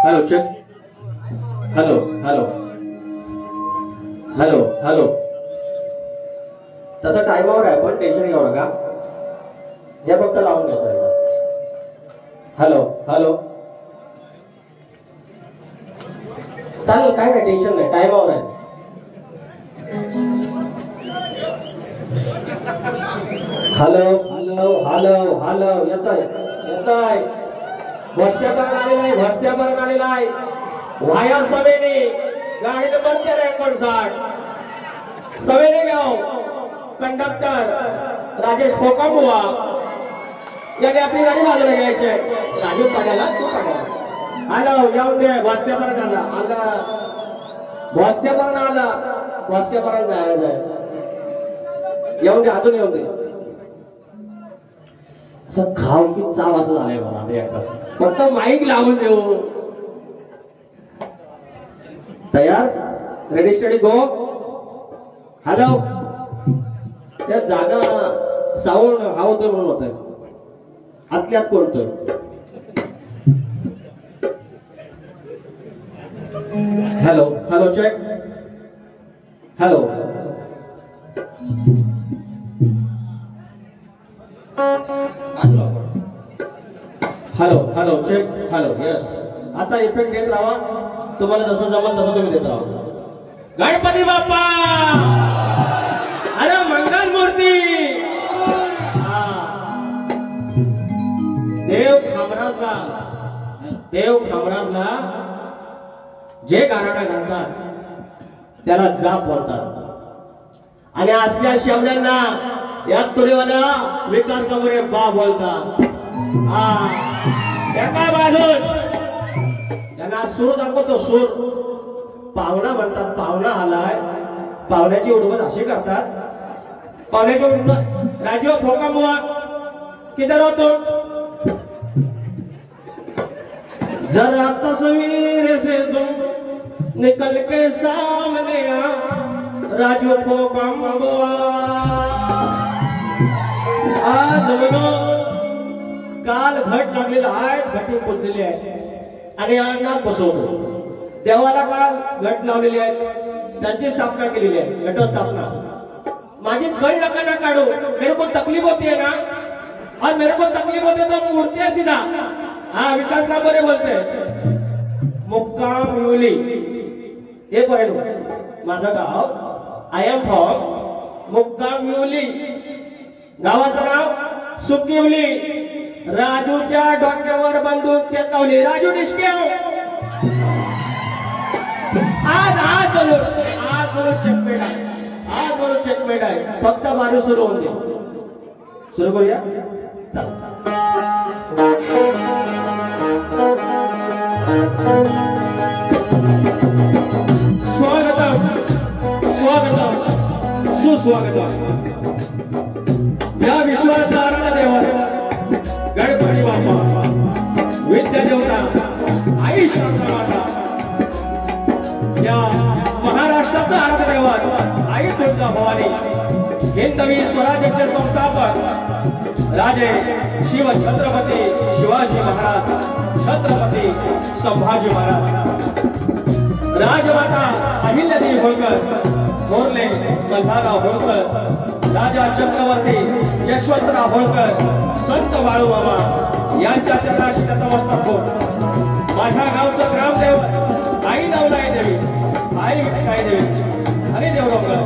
Hello check. Hello hello hello hello. तसं टाइमावर आहे पण टेन्शन घेऊ नका. हे फक्त लावून घेतो एकदा. Hello hello. चालेल काय नाही टेन्शन नाही टाइमावर आहे. Hello hello hello hello. येतोय येतोय. वस्त्यापर्यंत आलेला आहे वस्त्यापर्यंत आलेला आहे. वायर सवेने गाडी नंबर 1359 सवेने गाव कंडक्टर राजेश फोकामुआ याने आपली गाडी बाजूला घ्यायची आहे. राजू पाड्याला तू पाड्याला. हॅलो येऊन दे. वस्त्यापर्यंत आला आला वस्त्यापर्यंत आला वस्त्यापर्यंत जायचं. येऊन दे अजून येऊन दे. असं खाव की चाव असं झालंय मला. फक्त माईक लावून देऊ. तयार रेडी स्टडी गो. हॅलो. त्या जागा साऊंड हा होतोय म्हणून होतोय. आतल्यात कोणतोय. Hello hello check. Hello hello hello check. Hello yes. आता इफेक्ट देत राहा. तुम्हाला जसं जमल तसं तुम्ही देत राहा. गणपती बाप्पा. अरे मंगल मूर्ती. देव खामराजला जे गाराडा घालतात त्याला जाप बोलतात. आणि असल्या शब्दांना या तुरीवाला विकास नमुरे बा बोलतात. एका बाजून त्यांना सूर दाखवतो. सूर पाहुणा म्हणतात. पाहुणा आलाय. पाहुण्याची उडवण अशी करतात. पाहुण्याची उडवण. राजीव फोकामुआ किधर हो तुम. जरा तस्वीर से तुम निकल के सामने आ. राजू फोकामुआ आज म्हणून काल घट लागलेला आहे. घटी पुजलेली आहे आणि अंगणात बसवतो. देवाला काल घट लावलेली आहे. त्यांची स्थापना केलेली आहे घटस्थापना. माझी गण नका ना काढू. मेरे को तकलीफ होती है ना. और मेरे को तकलीफ होती है तो मूर्ति है सीधा. हाँ विकास ना बरे बोलते मुक्काम युली. हे पर्यंत माझं गाव. आय एम फ्रॉम मुक्काम युली. गावाचं नाव सुकिवली. राजूच्या डोक्यावर बंदूक टेकवली. राजू डिस्क्याव. आज बोलू चेकमेट आहे. आज बोलू चेकमेट आहे. फक्त बारू सुरू होऊन दे. सुरू करूया. स्वागतम स्वागतम सुस्वागतम. या विश्वाचा आराध्य देवाचा गणपती बाप्पा विद्या देवता आई शांता माता. या महाराष्ट्राचा आराध्य दैवत आई तुळजा भवानी. हिंदवी स्वराज्याचे संस्थापक राजे शिव छत्रपती शिवाजी महाराज. छत्रपती संभाजी महाराज. राजमाता अहिल्यादेवी होळकर. थोरले मल्हारराव होळकर. राजा चक्रवर्ती यशवंतराव होळकर. संत बाळूमामा यांच्या चरणाशी नतमस्तक होत माझ्या गावचं ग्रामदेव आई नवलाई देवी. आई विठ्ठाई देवी हरी देवडोंगर.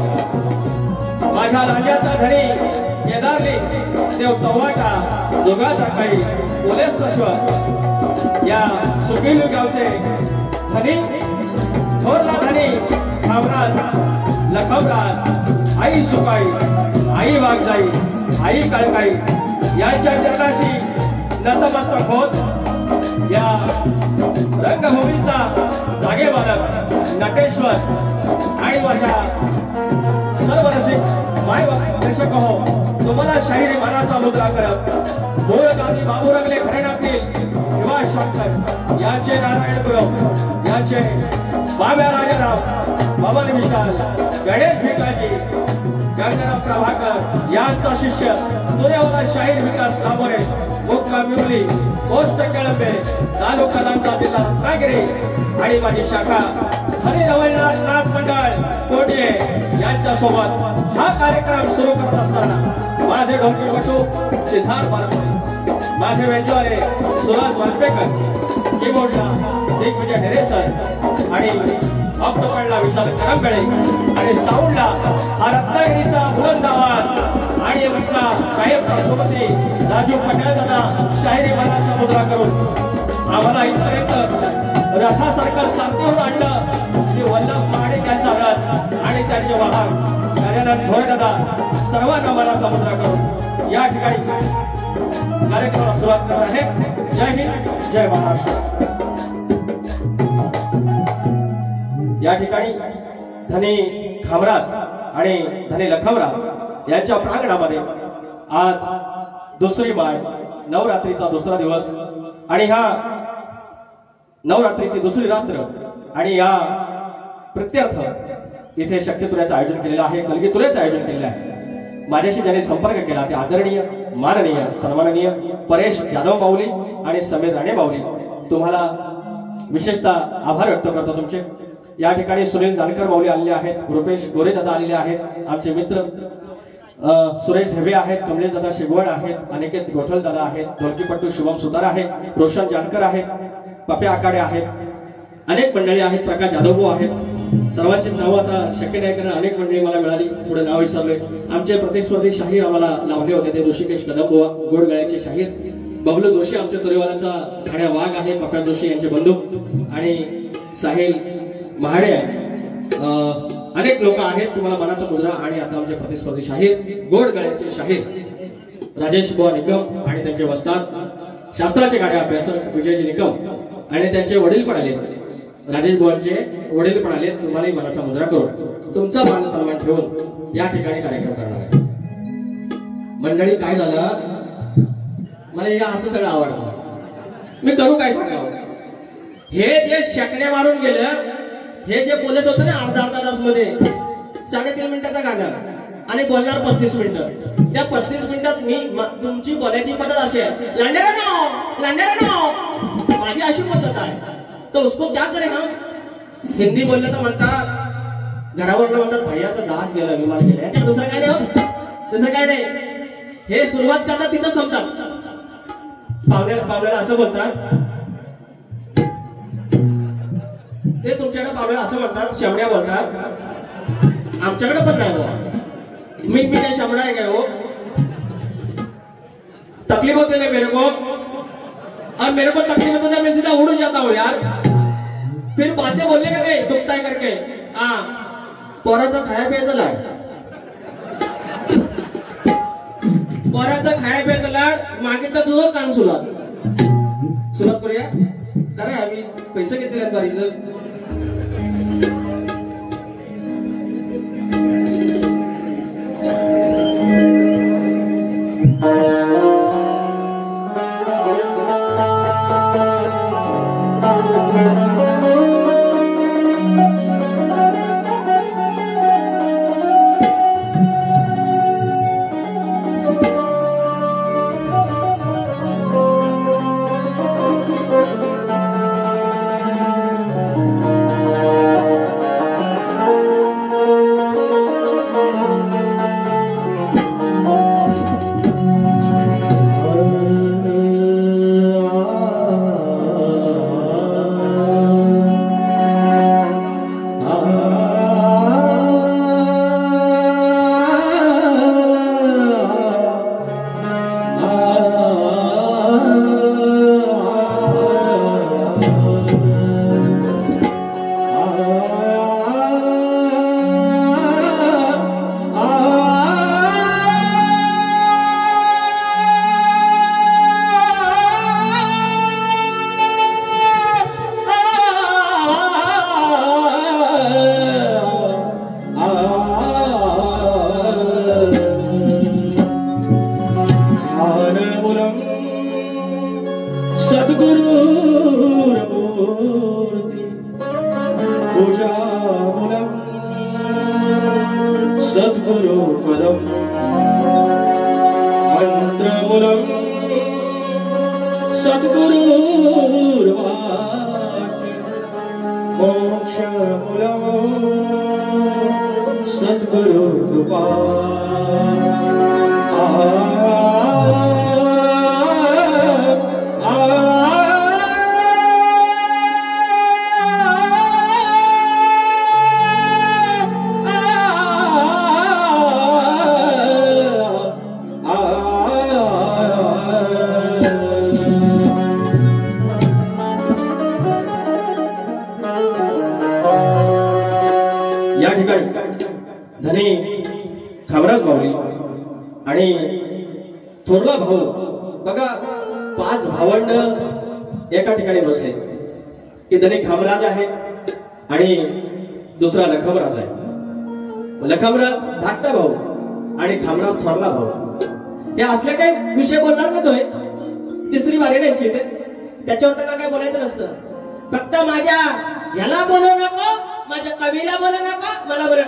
माझ्या राज्याचा धनी केदारली देव चव्हाटा जोगाचा काही ओलेश्वर. या सुकिलू गावचे धनी थोरला धनी खामराज लखमराज. आई सुकाई आई वाघजाई आई काळकाई यांच्या चरणाशी नतमस्तक होत या रंगभूमीचा जागे बालक नटेश्वर आणि माझ्या सर्व रसिक माय दर्शक हो. तुम्हाला शाहिरी मानाचा मुद्रा करत मूळ गांधी बाबू रंगले घराण्यातील युवा शंकर यांचे नारायण गुरव यांचे बाब्या राजाराव बाबा विशाल गणेश भिकाजी गंगाराम प्रभाकर यांचा शिष्य सूर्यवंश शाहीर विकास लांबोरे मुक्काम विवली पोस्ट केळंबे तालुका लांजा जिल्हा रत्नागिरी आणि माझी शाखा हरी रवळनाथ नाथ मंडळ कोटे यांच्या सोबत हा कार्यक्रम सुरू करत असताना माझे ढोलकी बसू सिद्धार्थ बालकोटे, माझे वेंजवाले सुरज वाजपेकर, कीबोर्डला दिग्विजय ढेरेसर आणि ऑक्टोपडला विशाल करंबळे आणि साऊंडला हा रत्नागिरीचा बुलंद आवाज आणि आमचा साहेब राष्ट्रपती राजू पटेल दादा शाहिरी मनाचा मुद्रा करून आम्हाला इथपर्यंत रथासारखं सारथीहून आणलं श्री वल्लभ महाडिक यांचा रथ आणि त्यांचे वाहन गजानन झोळे दादा सर्वांना मनाचा मुद्रा करून या ठिकाणी कार्यक्रमाला सुरुवात करणार आहे। जय हिंद, जय महाराष्ट्र। या ठिकाणी धनी खामराज आणि धनी लखमराज यांच्या प्रांगणामध्ये आज दुसरी माळ नवरात्रीचा दुसरा दिवस आणि ह्या नवरात्रीची दुसरी रात्र आणि या प्रत्यर्थ इथे शक्तितुऱ्याचं आयोजन केलेलं आहे, कलगीतुऱ्याचं आयोजन केलेलं आहे। माझ्याशी ज्यांनी संपर्क केला ते आदरणीय, माननीय, सन्माननीय परेश जाधव माऊली आणि समीर राणे माऊली, तुम्हाला विशेषतः आभार व्यक्त करतो तुमचे। या ठिकाणी सुनील जानकर माऊली आलेले आहेत, रुपेश गोरे दादा आलेले आहेत, आमचे मित्र सुरेश ढेबे आहेत, कमलेश दादा शिगवण आहेत, अनिकेत गोठल दादा आहेत, ढोलकीपट्टू शुभम सुतार आहेत, रोशन जानकर आहेत, पपे आकाडे आहेत, अनेक मंडळी आहेत, प्रकाश जाधव आहेत। सर्वांची नाव आता शक्य नाही कारण अनेक मंडळी मला मिळाली, पुढे नाव विसरले। आमचे प्रतिस्पर्धी शाहीर आम्हाला लावले होते ते ऋषिकेश कदमबुवा गोडगळ्याचे शाहीर, बबलू जोशी आमच्या तोरेवालाचा ठाण्या वाघ आहे, पप्या जोशी यांचे बंधू आणि साहिल महाडे आहे। अनेक लोक आहेत, तुम्हाला मनाचा मुद्रा आणि आता आमचे प्रतिस्पर्धी शाहीर गोडगळ्याचे शाहीर राजेश बुवा निकम आणि त्यांचे वस्ताद शास्त्राचे गाडे अभ्यासक विजयजी निकम आणि त्यांचे वडील पण आले, राजेश बुवांचे वडील पण आले। तुम्हालाही मनाचा मुजरा करून तुमचा मान सन्मान ठेवून या ठिकाणी कार्यक्रम करणार आहे। मंडळी काय झालं, मला हे असं सगळं आवडतं, मी करू काय सांगावं। हे जे शेकणे मारून गेलं, हे जे बोलत होतं ना अर्धा तास मध्ये 3.5 मिनिटाचं गाणं आणि बोलणार 35 मिनिटं, त्या 35 मिनिटात मी तुमची बोलायची पद्धत अशी आहे, माझी अशी पद्धत आहे, तो उसको क्या करे हम। हिंदी बोलले तर म्हणतात, घरावरनं म्हणतात भैयाचा जहाज गेला, विमान गेलं, दुसरं काय नाही, दुसरं काय नाही। हे सुरुवात करतात तिथं समजतात, पाहुण्याला असं बोलतात, ते तुमच्याकडे पाहुण्याला असं म्हणतात, शेमड्या बोलतात, आमच्याकडे पण नाही बोला, मी काय शेमडा आहे काय हो, तकलीफ होते ना मेरे को, और मेरे को तकलीफ होता है, मैं सीधा उड़ जाता हूँ यार, फिर बातें बोलने का नहीं, दुखता है करके। हाँ, पोराचा खाया प्यायचा लाड, पोराचा खाया प्यायचा लाड मागितला तुझं कान सुरुवात करूया, कारण आम्ही पैसे घेतले बारीचं। सद्गुरुपदं मंत्रमूलं सद्गुरुर्वाक्य मोक्षमूलं सद्गुरुकृपा या ठिकाणी धनी खामराज माऊली आणि थोरला भाऊ बघा 5 भावंड एका ठिकाणी बसले की धनी खामराज आहे आणि दुसरा लखमराज आहे. लखमराज धाकटा भाऊ आणि खामराज थोरला भाऊ हे असले काही विषय बोलणार नव्हतोय. तिसरी वारी द्यायची ते त्याच्यावर तर काय बोलायचं नसतं. फक्त माझ्या ह्याला बोलू नको, माझ्या कवीला बोलू नका. मला बरं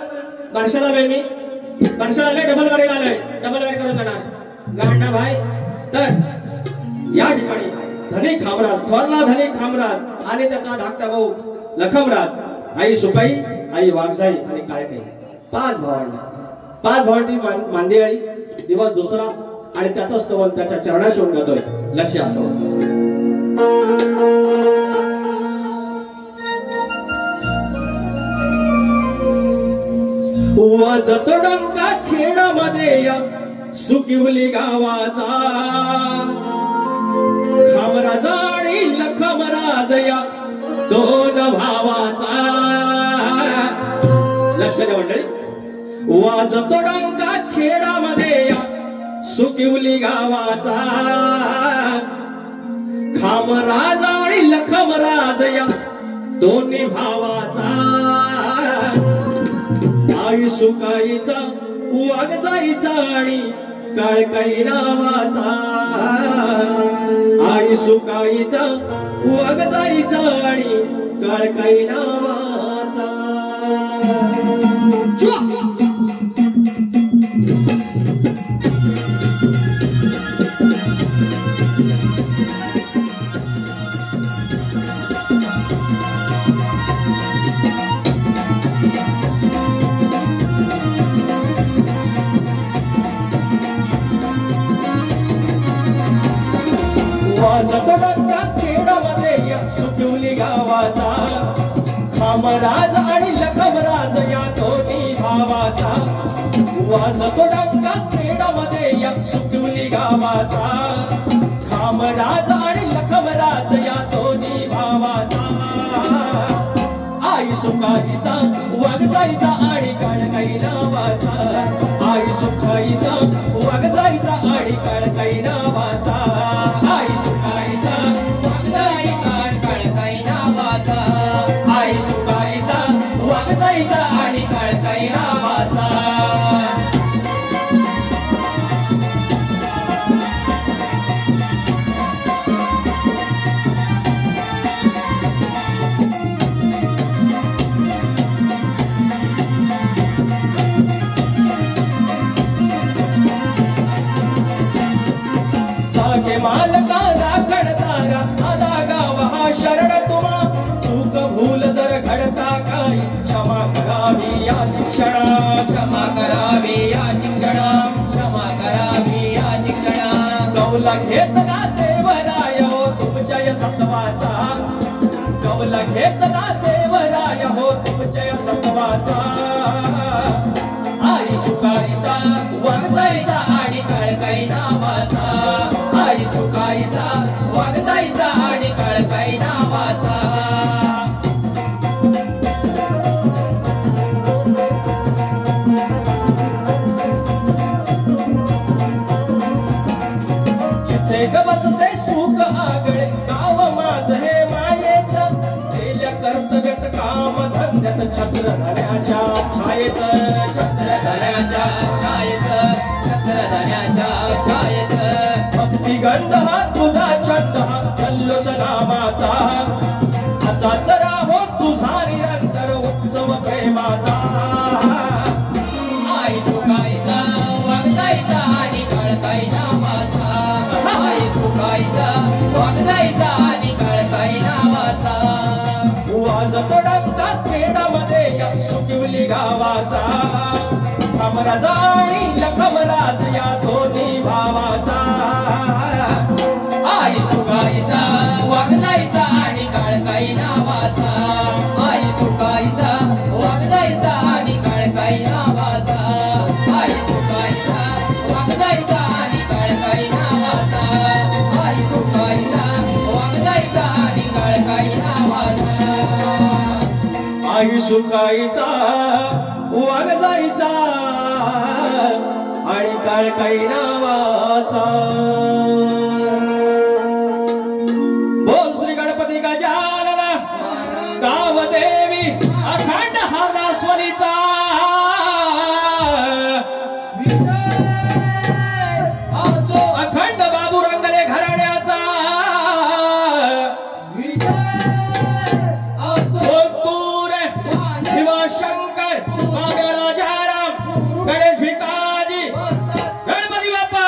वर्षाला मी वर्षाला डबल वारी आलोय, डबल वारी करून जाणार गांडा भाई. तर या ठिकाणी धनी खामराज थोरला धनी खामराज आणि त्याचा धाकटा भाऊ लखमराज, आई सुकाई, आई वाघसाई आणि काळकाई 5 भावंडी मांदियाळी दिवस दुसरा आणि त्याचा स्तवन त्याच्या चरणाशी होऊन जातोय. लक्ष असो वाजतो डंका खेडामध्ये या सुकिवली गावाचा खामराज आणि लखमराज या 2 भावाचा. लक्ष द्या मंडळी. वाजतो डंका खेडामध्ये या सुकिवली गावाचा खामराज आणि लखमराज या 2 भावाचा. आई सुकाईचा वाघजाईचा आणि काळकाई नावाचा. आई सुकाईचा वाघजाईचा आणि काळकाई नावाचा. वाजतो डंका खेडामध्ये या सुकिवली गावाचा खामराज आणि लखमराज या 2 भावाचा. वाजतो डंका खेडामध्ये या सुकिवली गावाचा खामराज आणि लखमराज या 2 भावाचा. आई सुकाईचा वाघजाईचा आणि काळकाई नावाचा. आई सुकाईचा वाघजाईचा आणि काळकाई नावाचा. आई सुकाईचा वाघजाईचा आणि काळकाई नावाचा. आई सुकाईचा वाघजाईचा आणि काळकाई नावाचा. मालका राखणदारा आला गाव हा शरण तुम्हा. चूक भूल जर घडता काही क्षमा करावी या क्षणा. क्षमा करावी या क्षणा. क्षमा करावी या क्षणा. कौला घेतला देवराय हो तुमच्या सत्वाचा. कौला घेतला देवराय हो तुमच्या सत्वाचा. आई सुकाईचा वाघजाईचा आणि काळकाई नावाचा. आई सुकाईचा वाघजाईचा आणि काळकाई नावाचा. जिथे ग बसते सुख आगळे गाव माझ हे मायेचं. गेल्या कर्तव्यात काम धंद्यात छत्र धन्याच्या छायेत. छत्र धन्याच्या छायेत. छत्र धन्याच्या छायेत. भक्ती गंध हा तुझा छंद हा जल्लोष नामाचा. असाच राहो तुझा निरंतर उत्सव प्रेमाचा. आई दिली गावाचा समराज आणि लखमराज या दोन्ही भावाचा आई सुकाईचा वागदाईचा आणि काळकाई नावाचा आई सुकाईचा वागदाईचा आणि काळकाई नावाचा आई सुकाईचा वागदाईचा आणि काळकाई नावाचा आई सुकाईचा वागदाईचा आणि काळकाई नावाचा आई सुकाईचा वागदाईचा आणि काळकाई नावाचा बोल श्री गणपती गजानन गावदेवी अखंड हरदास्वरीचा अखंड बाबू रंगले घराण्याचा शिवशंकर बाबा राजाराम गणेश भिकाजी गणपती बाप्पा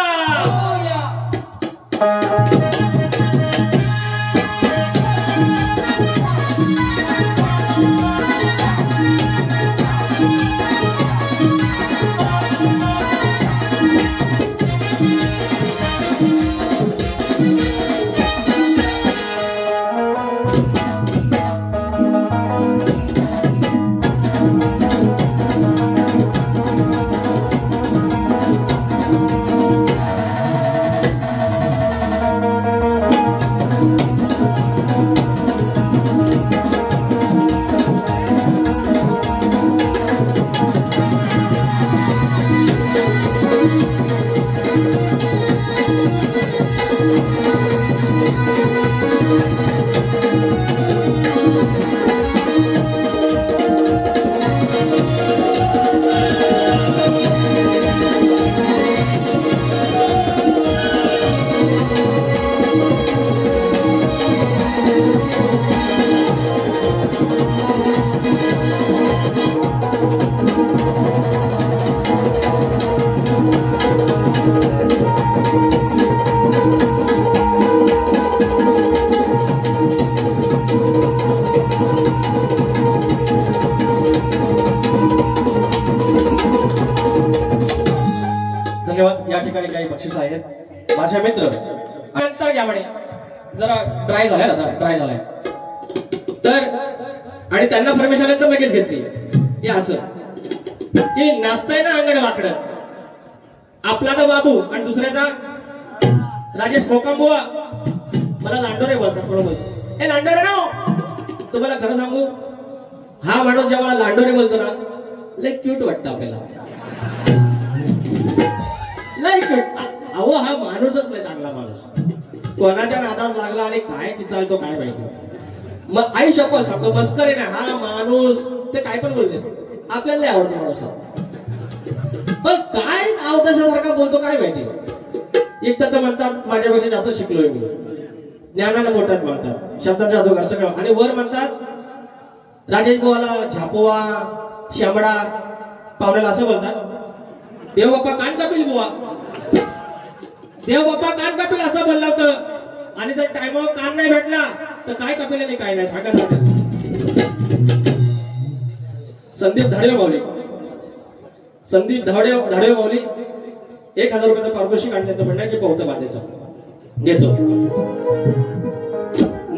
धन्यवाद। या ठिकाणी काही बक्षीस आहेत माझे मित्र नंतर घ्या म्हणे जरा ड्राय झालाय आता ड्राय झालाय तर आणि त्यांना फरमेश आल्यानंतर लगेच घेतली हे असं की नाचताय ना अंगण वाकडं आपला तर बाबू आणि दुसऱ्याचा राजेश फोकांबुवा मला लांडोरे बोलतात बरोबर हे लांडोरे ना तुम्हाला खरं सांगू हा माणूस जेव्हा मला लांडोरे बोलतो ना लय क्यूट वाटतं आपल्याला लय क्यूट अहो हा माणूसच नाही चांगला माणूस कोणाच्या नादात लागला आणि काय पिचालतो काय माहिती मग आई शपथ सांगतो मस्करी ना हा माणूस ते काय पण बोलते आपल्याला लय आवडतो माणूस पण काय आवतासारखा बोलतो काय माहिती एक तर म्हणतात माझ्यापेक्षा जास्त शिकलोय मी ज्ञानाने मोठ्यात म्हणतात शब्दाचा जादूगार सगळं आणि वर म्हणतात राजेश बुवाला झापोवा शामडा पावण्याला असं बोलतात देव बाप्पा कान कापील बुवा देव बाप्पा कान कापील असं बोलला होतं आणि जर टायमावर कान नाही भेटला तर काय कापील नाही काय नाही सांगा संदीप धाडे माऊली संदीप धाडे माऊली 1000 रुपयाचं पारितोषिक आणण्याचं म्हणणं की पौत बांधायचं घेतो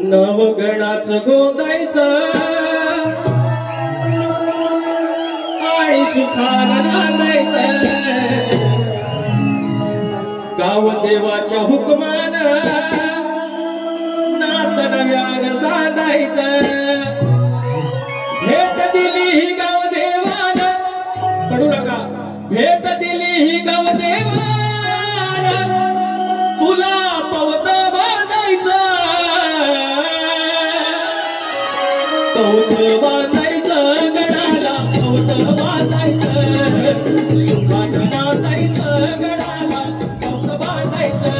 नवगणाचं गोंदायचं आणि सुखानं नांदायचं गाव देवाच्या हुकमानं नात नव्यानं सांधायचं भेट दिली ही गाव देवानं पडू नका भेट दिली ही गाव देवानं तुला पवत बांधायचं पवत बांधायचं गडाला पवत बांधायचं सुखानं नांदायचं गडाला पवत बांधायचं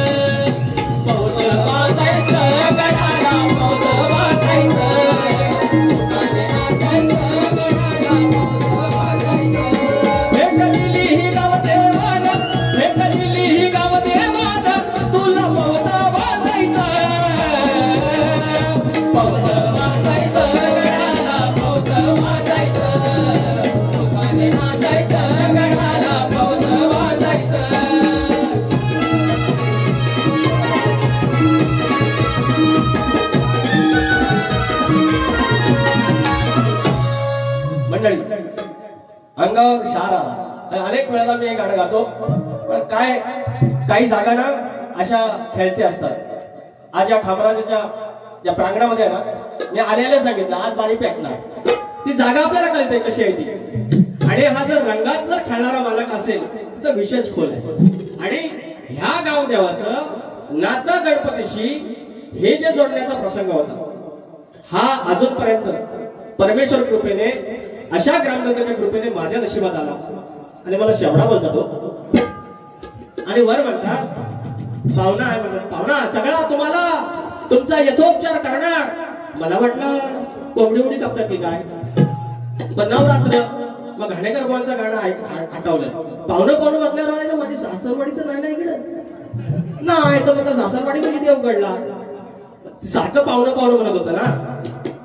पवत बांधायचं गडाला पवत बांधायचं भेट दिली ही गाव देवानं भेट दिली ही गाव देवानं तुला पवत बांधायचं पवत बांधायचं गडाला पवत बांधायचं अंगावर शार आला. अनेक वेळेला मी हे गाणं गातो, पण काय काही जागा ना अशा खेळते असतात. आज या खामराजाच्या या प्रांगणामध्ये आहे ना, मी आलेले सांगितलं आज बारी पेटणार. ती जागा आपल्याला कळते कशी आहे ती. आणि हा जर रंगात जर खेळणारा मालक असेल तर विशेष खोल आहे. आणि ह्या गाव देवाचं नातं गणपतीशी हे जे जोडण्याचा प्रसंग होता, हा अजूनपर्यंत परमेश्वर कृपेने अशा ग्रामदेवतेच्या कृपेने माझ्या नशिबात आला. आणि मला शेवडा बोलतात तो. आणि वर म्हणतात पाहुणा आहे, म्हणतात पाहुणा सगळा तुम्हाला तुमचा यथोपचार करणार. मला वाटलं कोंबडी उडी कापतात की काय. पण नवरात्र मग घाणेकर बुवांचं गाणं आठवलं. पाहुणं बसल्यावर माझी सासरवाडी तर नाही ना इकडे. नाही तर म्हणतात सासरवाडी म्हणजे देव घडला. सारखं पाहुणं म्हणत होतं ना,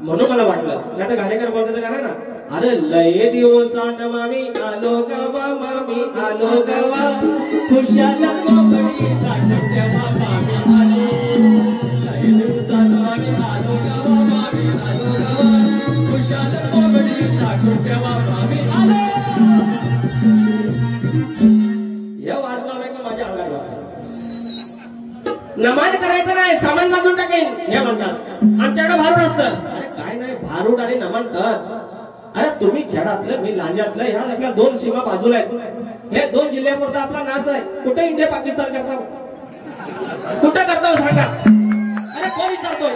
म्हणून मला वाटलं. नाही तर घाणेकर बुवांचं गाणं ना, अरे लय दिवसान मामी आलो गावा, मामी आलो गावा, खुशाला कोंबडी चाटून तेव्हा मामी आलो. लय दिवसान मामी आलो गावा, मामी आलो गावा, खुशाला कोंबडी चाटून तेव्हा मामी आलो. हे वाजलं नाही का माझ्या अंगावर वाजलं. नमान करायचं नाही, सामान बांधून टाकेन हे म्हणतात. आमच्याकडे भारूड असतं. अरे काय नाही, भारूड आणि नमान तच. अरे तुम्ही खेळातलं, मी लांजातलं, ह्या आपल्या दोन सीमा बाजूला आहेत. हे दोन जिल्ह्यापुरता आपला नाच आहे. कुठे इंडिया पाकिस्तान करता, कुठं करता सांगा. अरे कोण विचारतोय.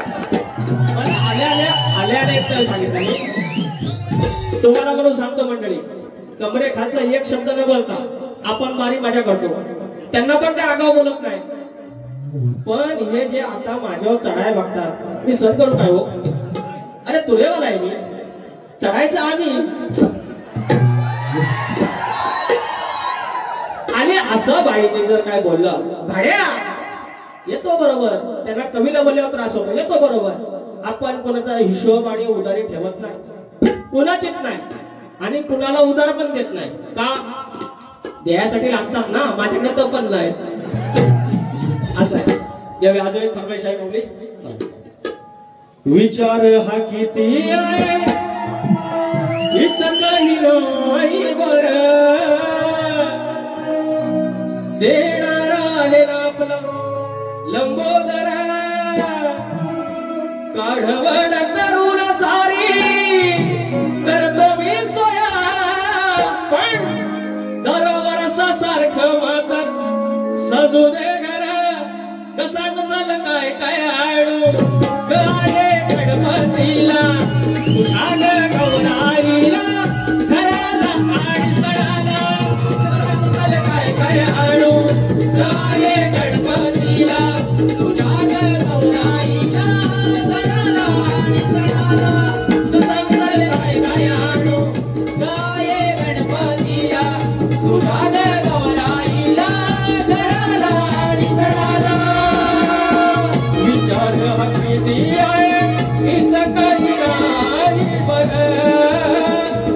आल्या एक सांगितलं मी तुम्हाला, म्हणून सांगतो मंडळी, कमरे खालचा एक शब्द न बोलता आपण बारी मजा करतो. त्यांना पण ते आगाव बोलत नाही. पण हे जे आता माझ्यावर चढाय बघतात, मी सर करू काय हो. अरे तुरेवाला आहे मी, चढायचं आम्ही. आणि असं बाईने जर काय बोललं, भाड्या येतो बरोबर, त्यांना कवीला बोलल्यावर त्रास होतो, येतो बरोबर. आपण कोणाचा हिशोब आणि उधारी ठेवत नाही, कुणाचीच नाही, आणि कुणाला उधार पण देत नाही. का द्यायसाठी लागतात ना, माझ्याकडे तर पण नाही. असं आहे. यावेळी अजून एक फरमाईश आहे मुली. विचार हा किती आहे इथं काही नाही बर, देणार आहे ना आपला लंबोदर. काढवड करून सारी करतो मी सोया, पण दरवर्षा सारखं मात्र सजू दे घर. कसा चाल काय काय आडू गाये गणपतीला, तुझ्या गौराईला, घराला आणि सणाला. चाल काय काय आडू गाये गणपतीला, तुझ्या गौराईला, घराला आणि सणाला. चाल काय काय आडू गाये गणपतीला, तुझ्या गौराईला, घराला आणि सणाला. विचार किती आहे इथं काही नाही बर,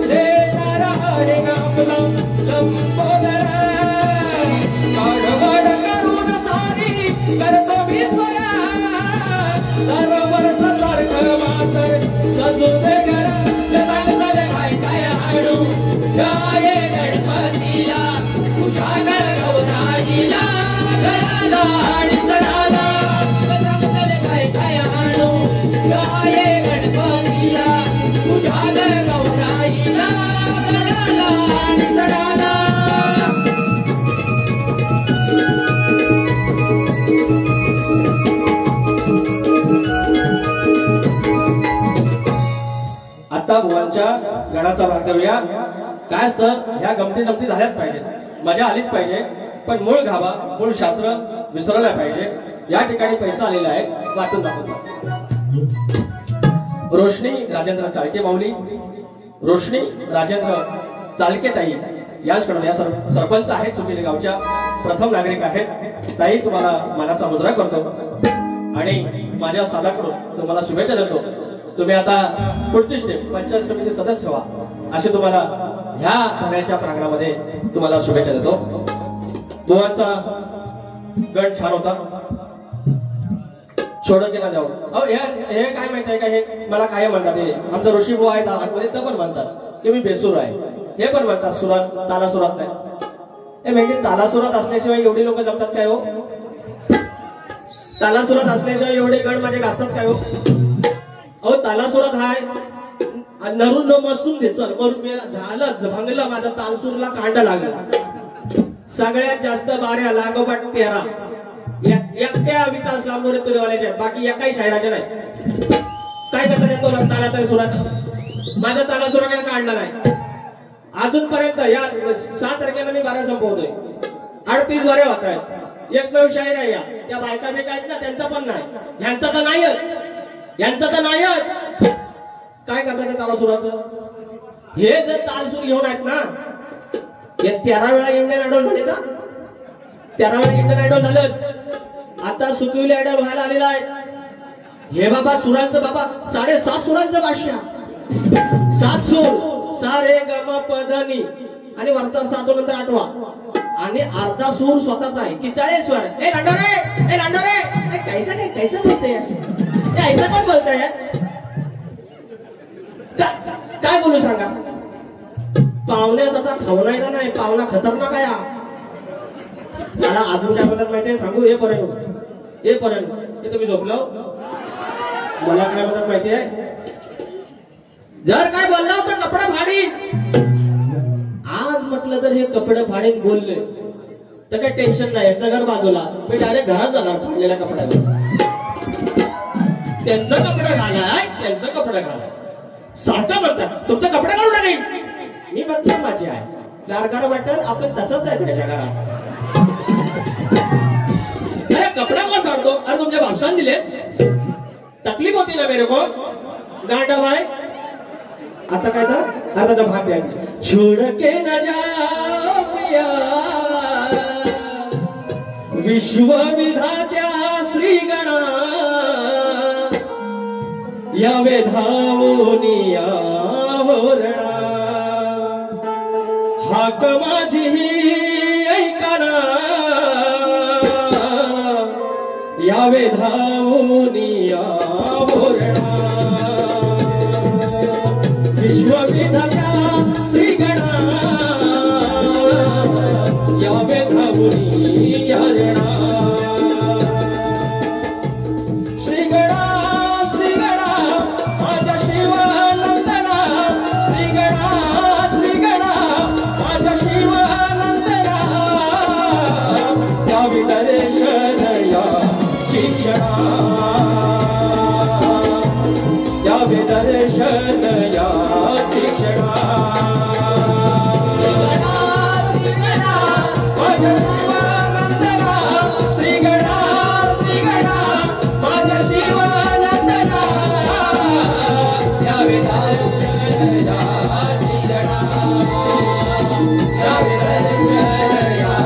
देणार आहे ना आपला लंबोदर. काढवड करून सारी करतो मी सोया, दरवर्षा सारखं मात्र सजू दे घर. चाल काय काय आडू गाये गणपतीला, तुझ्या गौराईला, घराला आणि सणाला. काय काय आडू गाये गणपतीला, तुझ्या गौराईला, घराला आणि सणाला. आता बुवांच्या गणाचा भाग देऊया. काय असतं, ह्या गमती जमती झाल्याच पाहिजे, मजा आलीच पाहिजे, पण मूळ गाभा मूळ शास्त्र विसरला पाहिजे. या ठिकाणी पैसा आलेला आहे, वाटून दाखवतो. रोशनी राजेंद्र चालके माऊली, रोशनी राजेंद्र चालके ताई याचकडून, या सरपंच आहेत सुकिली गावच्या, प्रथम नागरिक आहेत. ताई तुम्हाला मानाचा मुजरा करतो आणि माझ्या साधाकडून तुम्हाला शुभेच्छा देतो. तुम्ही आता पुढची स्टेप पंचायत समिती सदस्य व्हा, अशी तुम्हाला ह्या धन्याच्या प्रांगणामध्ये तुम्हाला शुभेच्छा देतो. बुवांचा गट छान होता. छोड केला जाऊ. अहो हे काय माहित आहे का, हे मला काय म्हणतात, हे आमचा ऋषी बुवा आहेत आतमध्ये पण म्हणतात की मी बेसूर आहे. हे पण म्हणतात सुरात, ताला सुरात नाही. हे म्हणजे ताला सुरात असल्याशिवाय एवढी लोक जमतात काय हो? ताला सुरात असल्याशिवाय एवढे गण माझे घासतात काय हो? अहो ताला सुरात हाय नरून न मसून दे चल मरून झालं भांगलं माझं तालसूरला कांड लागलं. सगळ्यात जास्त बाऱ्या लागोपाठ 13 एकट्या विकास लांबोरे तुरेवाल्याच्या आहेत, बाकी एकाही शायराच्या नाही. काय करतात येतो ताला तरी सुरात? माझ्या ताला सुराकडे काढला नाही अजूनपर्यंत. या 7 तारखेला मी 12 संपवतोय. 38 बाऱ्या होत आहेत. एकमेव शाहीर आहे या. त्या बायका बिका आहेत ना त्यांचा पण नाही. यांचा तर नाहीच, यांचा तर नाहीच. काय करतात ते ताला सुराचं? हे जर तालसूर घेऊन आहेत ना, हे 13 वेळा इंडियन आयडॉल झाले ना, 13 वेळा इंडियन आयडॉल झालं. आता सुकविले आयडॉल व्हायला आलेला आहे. हे बाबा सुरांचं बाबा 7.5 सुरांचं भाष्य, 7 सूर सा रे ग म प ध नि आणि वरचा 7 नंतर 8वा आणि अर्धा सूर स्वतःचा आहे की 40 स्वर. ए लांडोरे, ए लांडोरे, कैसा काय कैसा बोलते हे? ऐसा पण बोलताय? काय बोलू सांगा? पाहुण्यास असा खवनायचा नाही, पाहुणा खतरनाक आहे. मला अजून काय बोलतात माहितीये सांगू? हे पर्यंत हे तुम्ही झोपलो. मला काय बोलतात माहितीये? जर काय बोलला तर कपडा फाडीन. आज म्हटलं तर हे कपडे फाडीन बोलले तर काय टेन्शन नाही, याचं घर बाजूला. मी डायरेक्ट घरात जाणार फाडलेल्या कपड्यावर. त्यांचं कपडे घालाय, त्यांचं कपडे घालाय सारखं म्हणतात तुमचं कपडे घालून टाकेन. मी म्हणतो माझी आहे गारगार वाटत आपण तसंच जायचं त्याच्या घरात. अरे कपडा कोण फाडतो? अरे तुमच्या बापसान दिले, तकलीफ होती ना मेरे को गांडा भाई. आता काय तर आता भाग द्यायचा. छोड़ के न जाऊया विश्व विधात्या श्री गणा यावे धावून या होरणा. हाक माझी ऐकना यावे धावून या होरणा. विश्व विधात्या श्री गणा यावे धावून या रणा. श्री गणा श्री गणा माझ्या शिवानंदना. श्री गणा माझ्या शिवानंदना. यावे दर्शन या शिक्षणा. यावे दर्शन या शिक्षणा. माझ्या शिवानंदना. श्री गणा माझ्या शिवानंदना. यावे दर्शन या शिक्षणा. यावे दर्शन या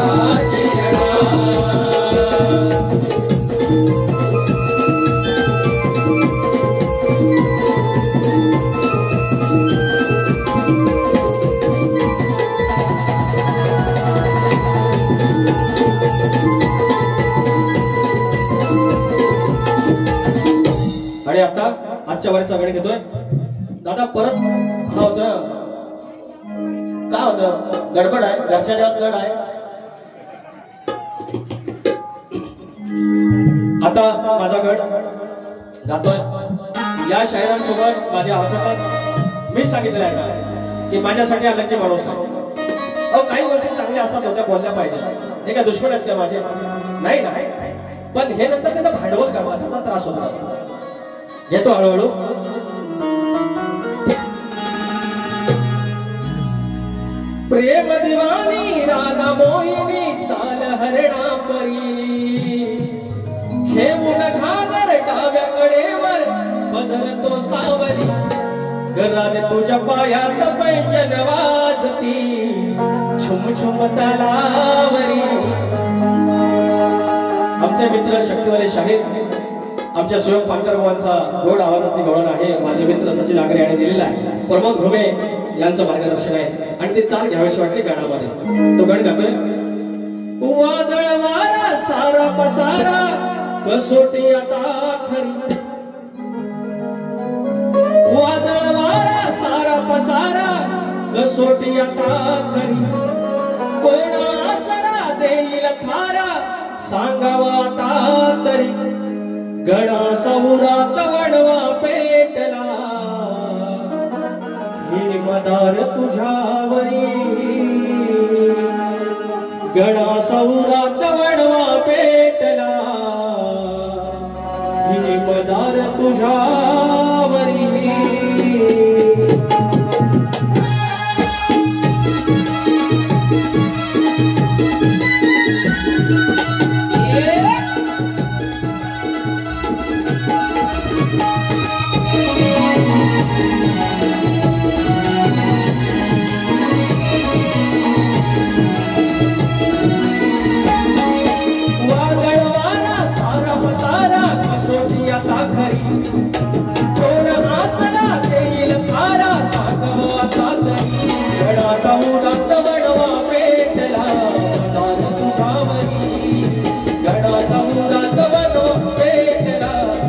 शिक्षणा. आणि आता आजच्या वारीचा गण घेतोय दादा. परत हा होत काय होत गडबड आहे घरच्या देवात गड आहे. आता माझा गड गातोय. या शायरांसोबत माझ्या हातात मीच सांगितलं आहे की माझ्यासाठी अलग माणूस आहे. काही गोष्टी चांगल्या असतात होत्या बोलल्या पाहिजे. हे काय दुश्मन आहेत का माझे? नाही ना. पण हे नंतर त्याचं भांडवल करतात, त्याचा त्रास होता. येतो हळूहळू. प्रेम दिवानी राधा मोहिनी चाल हरणा परी. खेळून घागर डाव्या कडेवर बदलतो सावरी. घरात तुझ्या पायात पैंजन वाजती छुम छुम तलावरी. आमचे मित्र शक्तिवाले शाहीर आमच्या स्वयं पांढरवांचा गोड आवाजातली गवळण आहे. माझे मित्र सचिन आगरे यांनी दिलेला आहे. प्रमोद घुमे यांचं मार्गदर्शन आहे आणि ते चाल घ्यावीशी वाटते गाण्यामध्ये. तो गण गातोय. वादळ वारा सारा पसारा कसोटी आता खरी. वादळ वारा सारा पसारा कसोटी आता खरी कोण आसरा देईल थारा सांगावा आता तरी गणा समुरात वणवा पेटला ही मदार तुझ्यावरी गणा समुरात वणवा पेटला ही मदार तुझ्यावरी कोण आसरा देईल थारा सांगवा आता तरी गणा समुरात वणवा पेटला मदार तुझ्यावरी गणा समुरात वणवा पेटला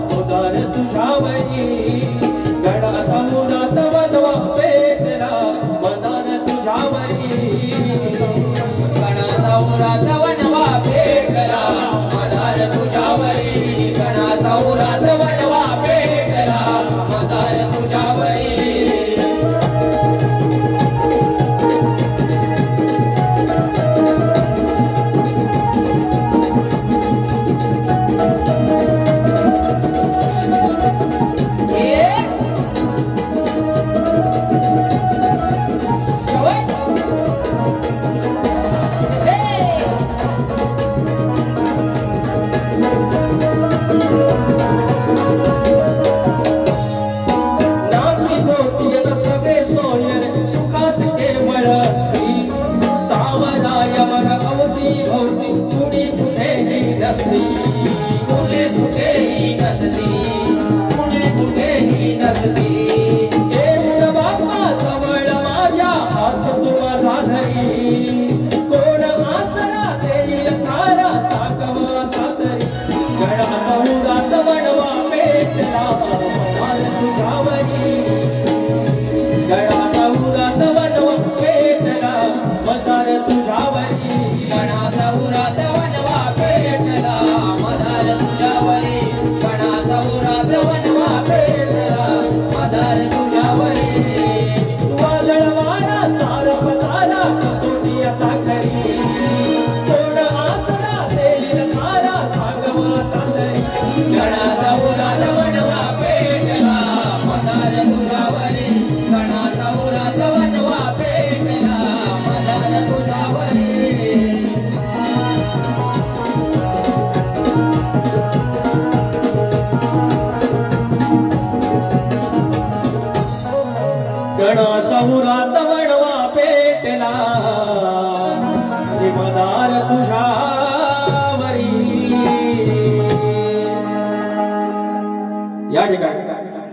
मदार तुझ्यावरी गणा समुरात वणवा पेटला मदार तुझ्यावरी गणा समुरात वणवा पेटला मदार तुझ्यावरी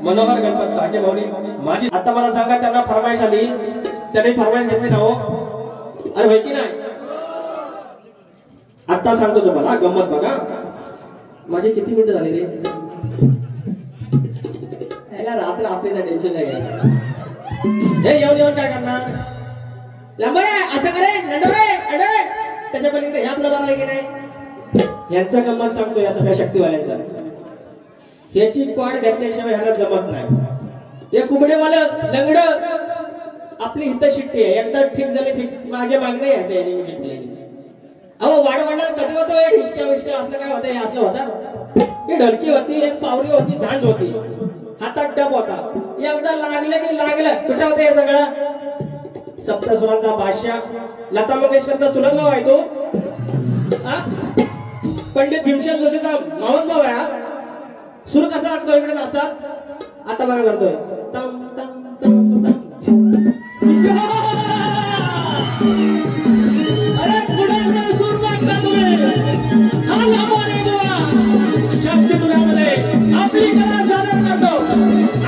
मनोहर गणपत चाके भाऊनी माझी आता मला सांगा त्यांना फरमाईश आली त्यांनी फरमाईश घेतली ना हो अरे भाई की नाही आता सांगतो तुम्हाला गंमत बघा माझे किती मिनिटं झाले रे याला रात्र आपल्याला टेन्शन नाही हे येऊन येऊन काय करणार लांबरे अच्छा करे नडरे अडे त्याच्या पलीकडे ह्या आपलं बरं आहे की नाही यांचा गंमत सांगतो या सगळ्या शक्तीवाल्यांचा याची कॉड घेतल्याशिवाय ह्याला जमत नाही हे कुबडेवालं लंगड आपली हित शिट्टी आहे एकदा ठीक झाली ठीक माझ्या मागणे आहे याने मी शिकलेली अहो वाढ वाढणार कधी होतं हिस्ट्या विस्ट्या असलं काय होतं हे असलं होतं ही ढलकी होती, एक पावरी होती, झांज होती, हातात डब होता. एकदा लागले की लागलं. कुठे होते हे सगळं? सप्तस्वरांचा बादशाह लता मंगेशकरचा चुलत भाऊ आहे तो. पंडित भीमसेन जोशीचा मावस भाऊ आहे. सूर कसा लागतो इकडे नाचात? आता बघा करतोय तम तम तम तम. अरे पुढे सूर लागता तुम्ही. हा लांबवणे बुवा शब्द तुझ्यामध्ये आपली कला सादर करतो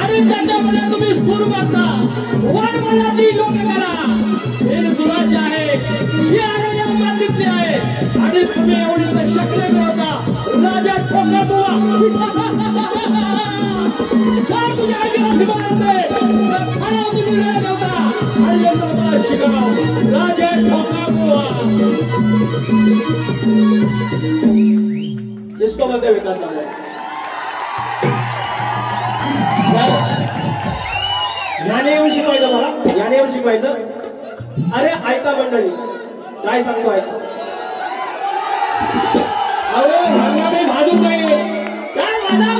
आणि त्याच्यामध्ये तुम्ही सूर मागता. वनमलाची लोककला हे सुराची आहे, ही आहे या मातीतली आहे आणि तुम्ही एवढी शक्य मिळवता. राजा ठोका बुवा जर तुझ्या आईला अभिमान असेल तर खरा तुम्ही वेळ नव्हता आणि येतो मला शिकाव. राजा ठोका बुवा जिसको बोलते विकास लागला. याने येऊन शिकवायचं मला, याने येऊन शिकवायचं. अरे ऐका मंडळी, काय सांगतो ऐका. अरे हंगामी भाजून नाही काय माझा.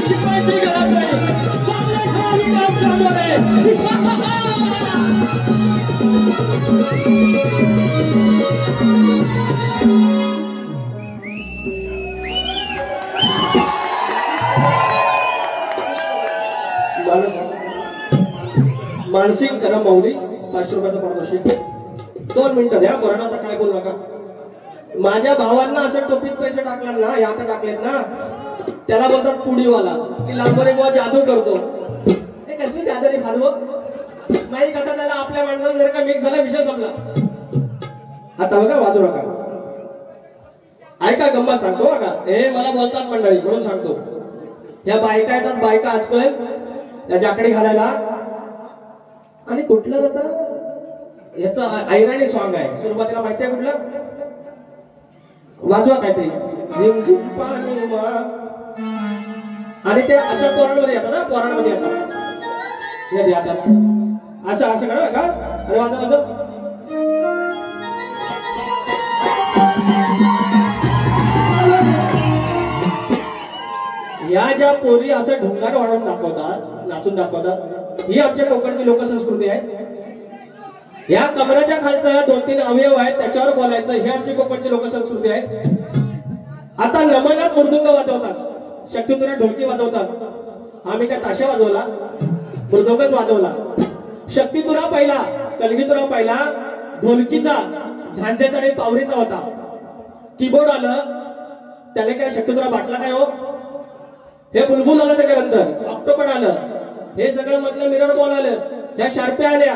शिकवायची गरज नाही. मानसिक करा माऊली 500 रुपयाचं पारितोषिक. 2 मिनिटं द्या. बरं आता काय बोलू नका. माझ्या भावांना असं टोपीत पैसे टाकले ना, हे आता टाकलेत ना, त्याला बोलतात पुडीवाला. की लांबोरे बुवा जादू करतो. हे कसली जादू रे फालव. नाही कथा त्याला आपल्या माणसाला जर का मिक्स झाला विषय संपला. आता बघा वाजू नका. ऐका गंमत सांगतो बघा. हे मला बोलतात मंडळी म्हणून सांगतो. या बायका येतात, बायका आजकाल या जाकडी घालायला. आणि कुठलं जातं याचं ऐराणी सॉंग आहे. सुरुवातीला माहिती आहे कुठलं? वाजवा काहीतरी. झिम झिम पाणी वा. आणि ते अशा पोरांमध्ये येतात ना, पोरांमध्ये येतात. हे येतात असं असं करा का. आणि वाजव वाजव. या ज्या पोरी असं ढोंगार वाढवून दाखवतात, नाचून दाखवतात, ही आमच्या कोकणची लोकसंस्कृती आहे. या कमराच्या खालचं 2-3 अवयव आहेत त्याच्यावर बोलायचं, ही आमची कोकणची लोकसंस्कृती आहे. आता नमनात मृदुंग वाजवतात, शक्तितुरा ढोलकी वाजवतात. आम्ही काय ताशा वाजवला, मृदुंगच वाजवला. शक्तितुरा पहिला, कलगीतुरा पहिला ढोलकीचा, झांजेचा आणि पावरीचा होता. कीबोर्ड आलं, त्याने काय शक्तितुरा बाटला काय हो. हे बुलबुल आलं त्याच्यानंतर, ऑक्टोपड आलं, हे सगळं मधलं मिरर बॉल आलं, ह्या शार्प्या आल्या,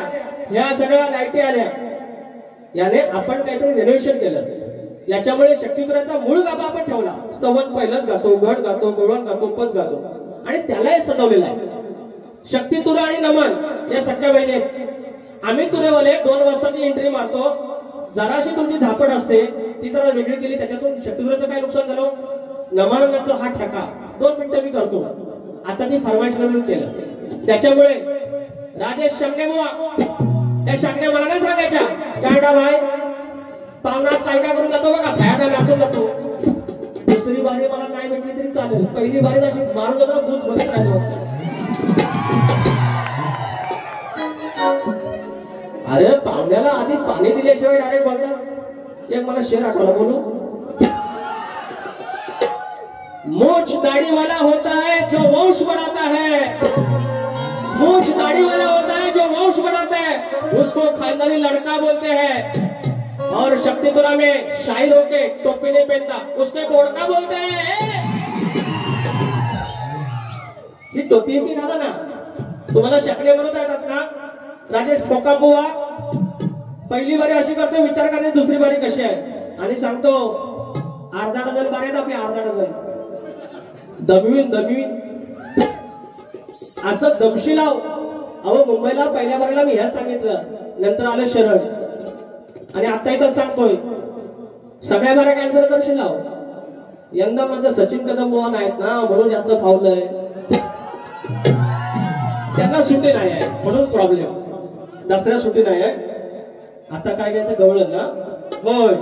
ह्या सगळ्या लाईटी आल्या. याने आपण काहीतरी रेनोव्हेशन केलं. याच्यामुळे शक्तितुराचा मूळ गाभा आपण ठेवला. स्तवन पहिलंच गातो, गड गातो, गवळण गातो, पद गातो आणि त्यालाही सजवलेला आहे. शक्तितुरा आणि नमन या सख्या बहिणी. आम्ही तुरेवाले 2 वाजताची एंट्री मारतो. जराशी तुमची झापड असते ती जरा वेगळी केली, त्याच्यातून शक्तितुराचं काय नुकसान झालं. नमनाचा हा ठका 2 मिनिटं मी करतो. आता ती फरमाईश केलं. त्याच्यामुळे राजेश शमने बुवा, त्या शमने मला नाही सांगायच्या काय भाई पावनात काय काय करून जातो बघा, खायला नाचून जातो. दुसरी बारी मला नाही भेटली तरी चालेल, पहिली बारी अशी मारून जातो दूध बघत राहिलो. अरे पाहुण्याला आधी पाणी दिल्याशिवाय डायरेक्ट बोलतात. एक मला शेर आठवला, बोलू. मूछ दाढ़ी वाला होता है जो वंश बढ़ाता है, मूछ दाढ़ी वाला होता है जो वंश बढ़ाता है, उसको खानदानी लड़का बोलते हैं. और शक्तितुरा में शाही होके टोपी नहीं पहनता उसके बोड़का बोलते हैं. ही टोपी भी घाला ना. तुम्हाला शकणे म्हणत येतात ना. राजेश ठोका बुवा पहिली बारी अशी करतो, विचार करायची दुसरी बारी कशी आहे. आणि सांगतो अर्धा डझन बारी आपली, अर्धा डझन दमवीन असं दमशी लाव. अहो मुंबईला पहिल्या बारीला मी ह्याच सांगितलं, नंतर आलं शरण. आणि आता इथं सांगतोय सगळ्या बारा कॅन्सल करशील लाव. यंदा माझं सचिन कदम मोहन आहेत ना म्हणून जास्त फावलंय. त्यांना सुट्टी नाही आहे म्हणून प्रॉब्लेम. दसऱ्या सुट्टी नाही आहे. आता काय घ्यायचं गवळण ना. होय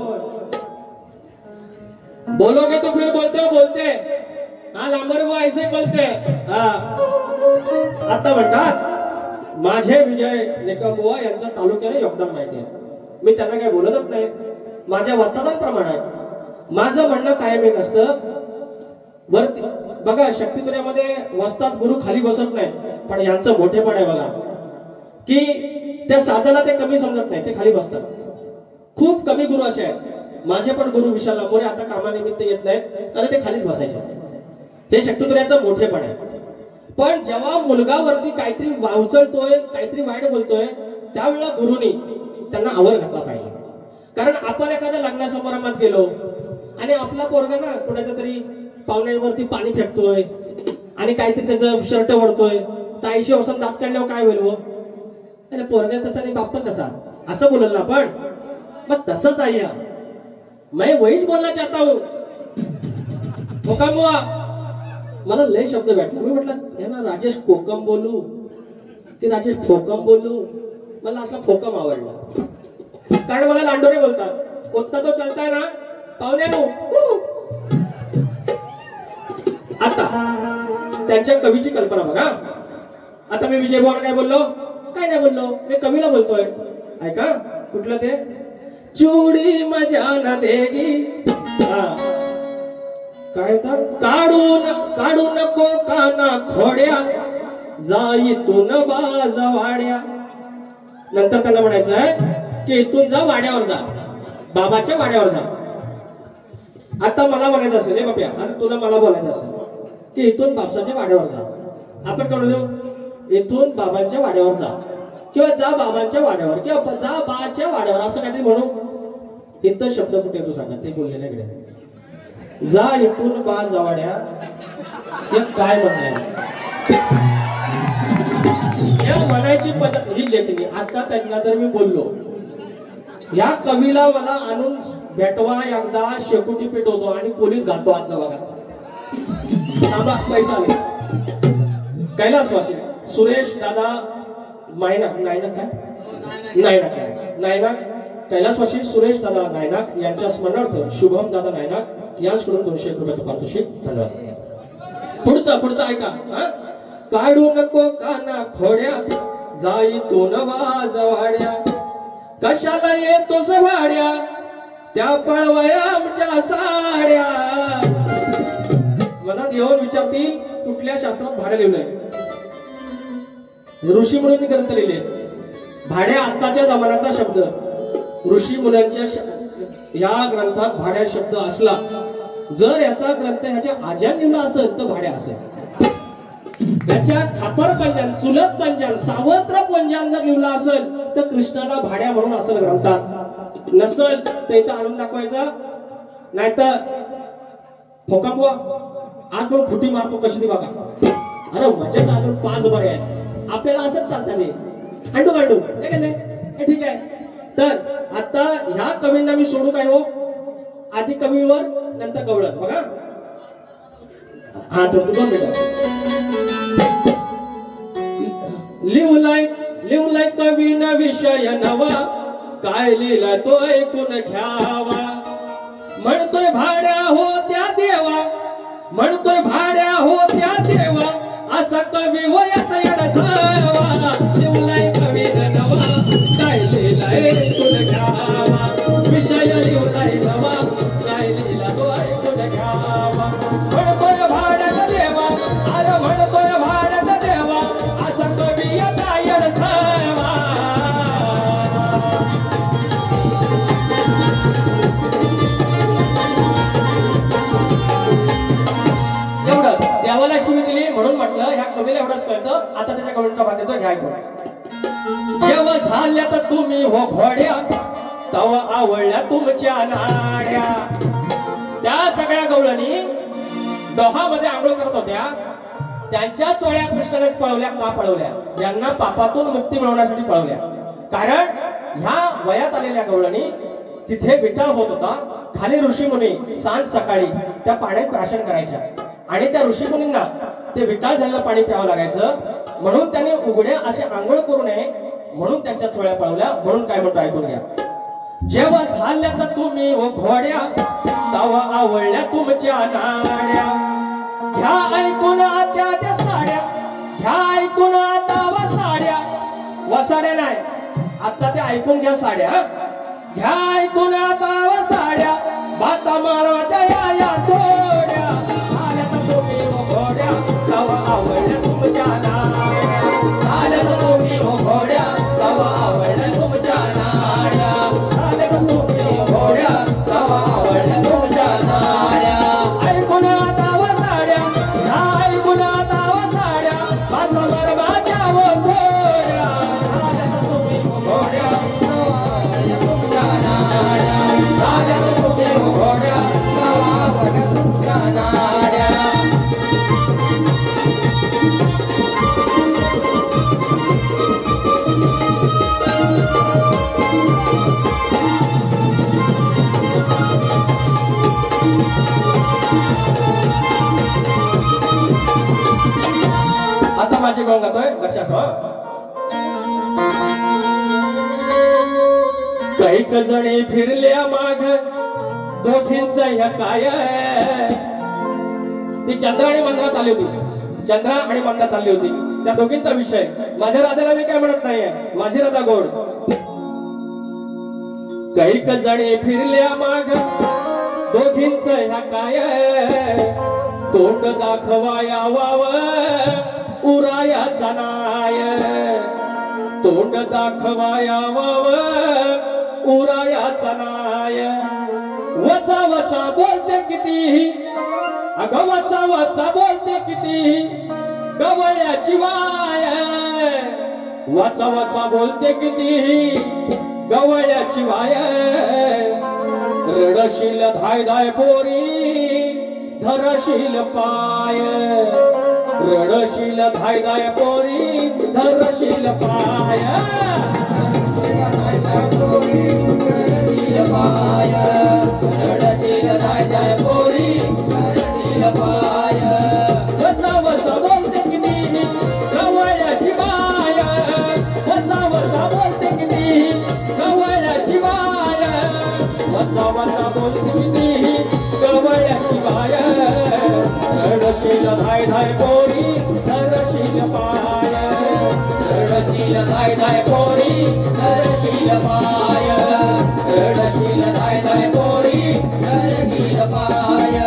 बोलोगे तो फिर बोलते हो बोलते. हा लांबर वो ऐसे बोलते. हा आता म्हणतात माझे विजय निकम बुवा यांच्या तालुक्याने योगदान माहिती आहे. मी त्यांना काही बोलतच नाही. माझ्या वस्तादांप्रमाणे आहे. माझं म्हणणं कायम एक असतं वरती बघा शक्तितुऱ्यामध्ये वस्ताद गुरु खाली बसत नाही. पण यांचं मोठेपण आहे बघा की त्या साजाला ते कमी समजत नाही. ते खाली बसतात. खूप कमी गुरु असे आहेत. माझे पण गुरु विशाल लांबोरे आता कामानिमित्त येत नाहीत आणि ते खालीच बसायचे. हे शक्तितुऱ्याचं मोठेपण आहे. पण जेव्हा मुलगा वरती काहीतरी वावचळतोय काहीतरी वाईट बोलतोय त्यावेळेला गुरुनी त्यांना आवर घातला पाहिजे. कारण आपण एखाद्या लग्न समारंभात गेलो आणि आपला पोरगा ना कुणाच्या तरी पाहुण्यांवरती पाणी फेकतोय आणि काहीतरी त्याचं शर्ट ओढतोय तर 80 वर्षांत दात काढल्यावर काय होईल? अरे पोरगा तसा नाही बाप पण तसा असं बोलल ना आपण. मग तसंच आहे. मैं वहीच बोलना चाहता हूं. कोकम मला लय शब्द भेटला. मी म्हटलं यांना राजेश कोकम बोलू की राजेश फोकम बोलू. मला असला फोकम आवडला कारण मला लांडोरे बोलतात. कोणता तो चलताय ना पाहुण्यानो. आता त्यांच्या कवीची कल्पना बघा. आता मी विजय भाऊला काय बोललो? काय नाही बोललो. मी कवीला बोलतोय. ऐका कुठलं ते चुडी मजा न देगी. काय होतं? काढू नको काना खोड्या जाई तून बाजवाड्या. नंतर त्यांना म्हणायचं आहे की इथून जा वाड्यावर जा बाबाच्या वाड्यावर जा. आता मला म्हणायचं असेल हे बाप्या आणि तुला मला बोलायचं असेल की इथून बापसाच्या वाड्यावर जा. आपण काय म्हणू? इथून बाबांच्या वाड्यावर जा किंवा जा बाबांच्या वाड्यावर किंवा जा बाच्या वाड्यावर असं काहीतरी म्हणू. इथं शब्द कुठे येतो सांगा? ते बोललेल्या इकडे जा इथून बा जवाड्या. हे काय म्हणणं या म्हणायची पद्धत ही लेखणी. आता त्यांना जर मी बोललो या कवीला मला आणून भेटवा एकदा शेकोटी पेटवतो आणि पोलीस घालतो आतनं बघा. पैसा कैलासवासी सुरेश दादा नायनाक कैलासवासी सुरेश दादा नायनाक यांच्या स्मरणार्थ शुभम दादा नायनाक यांच्याकडून 200 रुपयाचं पारितोषिक. धन्यवाद. पुढचा ऐका. काढू नको काना खोड्या जाई तो नवा जवाड्या. कशाला येतो सवाड्या त्या पळवाया आमच्या साड्या. मनात येऊन विचारतील कुठल्या शास्त्रात भाडे लिहिलंय? ऋषी मुनींनी ग्रंथ लिहिले. भाड्या आत्ताच्या जमान्याचा शब्द. ऋषी मुलांच्या या ग्रंथात भाड्या शब्द असला जर याचा ग्रंथ ह्याच्या आज्यान लिहिला असेल तर भाड्या असेल. त्याच्या खापर पंजान चुलत पंजान सावत्र पंजान जर लिहिला असेल तर कृष्णाला भाड्या म्हणून असेल ग्रंथात. नसल तर इथं आणून दाखवायचं. नाहीतर फोका बुवा आज पण खुटी मारतो कशी ती बघा. अरे मजेत अजून 5 बरे आहेत. आपल्याला असंच चालतं ते अंडू हे ठीक आहे. तर आता ह्या कवींना मी सोडू काय हो? आधी कवीवर नंतर गवळण बघा. हा तर तू लिवलाय कवीन विषय नवा काय लिहिला तो ऐकून घ्यावा. म्हणतोय भाड्या हो त्या देवा म्हणतोय भाड्या हो त्या देवा असा कवी वयाचा येडा. लिवलाय कवीन नवा काय लिहिला ऐकून घ्यावा. विषय लिवलाय नवा काय लिहिला तो ऐकून घ्यावा. म्हणतोय भाड्याचा देवा अरे म्हणतोय भाड्याचा देवा असा कवी येता येडा. एवढं देवाला शिवी दिली म्हणून म्हटलं ह्या कवीला एवढंच कळतं. आता त्याच्या कवीचा भाग येतो घ्या. जेव्हा झाल्या तर तुम्ही हो घोड्या तव आवडल्या तुमच्या नाड्या. त्या सगळ्या गवळणी दोहामध्ये आंघोळ करत होत्या. त्यांच्या चोळ्या कृष्णाने पळवल्या. का पळवल्या? यांना पापातून मुक्ती मिळवण्यासाठी पळवल्या. कारण ह्या वयात आलेल्या गवळणी तिथे विटाळ होत होता. खाली ऋषीमुनी सांज सकाळी त्या पाण्यात प्राशन करायच्या आणि त्या ऋषीमुनींना ते विटाळ झालेलं पाणी प्यावं लागायचं. म्हणून त्यांनी उघड्या असे आंघोळ करू नये म्हणून त्यांच्या चोळ्या पळवल्या. म्हणून काय म्हणतो ऐकून घ्या. जेव्हा झाल्या तर तुम्ही ओ घोड्या तवा आवळल्या तुमच्या नाड्या. घ्या ऐकून आत्या त्या साड्या, घ्या ऐकून आता वसाड्या. वसाड्या नाही, आता ते ऐकून घ्या साड्या. घ्या ऐकून आता वसाड्या, बाता माराच्या या थोड्या. झाल्या तर तुम्ही ओ घोड्या तवा आवळल्या तुमच्या नाड्या. झाल्या तर तुम्ही ओ घोड्या तवा आवळल्या तुमच्या नाड्या. झाल्या तर तुम्ही ओ घोड्या तवा आवळल्या तुमच्या नाड्या. ऐकून आता वसाड्या, ह्या ऐकून आता वसाड्या, बाता माराच्या थोड्या. झाल्या तर तुम्ही ओ घोड्या तवा आवळल्या तुमच्या नाड्या. झाल्या तर तुम्ही ओ घोड्या तवा आवळल्या तुमच्या नाड्या. आता माझी गाऊन गातोय, लक्षात ठेवा. कैक जणी फिरल्या माग दोघींच ह्या काय. ती चंद्रा आणि मंदा चालली होती. चंद्रा आणि मंदा चालली होती. त्या दोघींचा विषय. माझ्या राधाला मी काय म्हणत नाहीये, माझी राधा गोड. कैक जणी फिरल्या माग दोघींच ह्या काय. तोंड दाखवाया वाव उरायाचा नाय. तोंड दाखवाया वाव उरायाचा नाय. वचा वचा बोलते कितीही, अगं वचा वचा बोलते कितीही गवळ्याची वाय. वचा वचा बोलते कितीही गवळ्याची वाय. रडशील धाय धाय पोरी धरशील पाय. रडशील धाय धाय पोरी धरशील पाय. रडशील धाय धाय पोरी धरशील पाय. वचा वचा बोलते किती गवळ्याची वाय. वचा वचा बोलते किती गवळ्याची वाय. वचा वचा बोलते किती गवळ्याची वाय. रडशील धाय धाय पोरी धरशील पाय. रडशील धाय धाय पोरी धरशील पाय. रडशील धाय धाय पोरी धरशील पाय.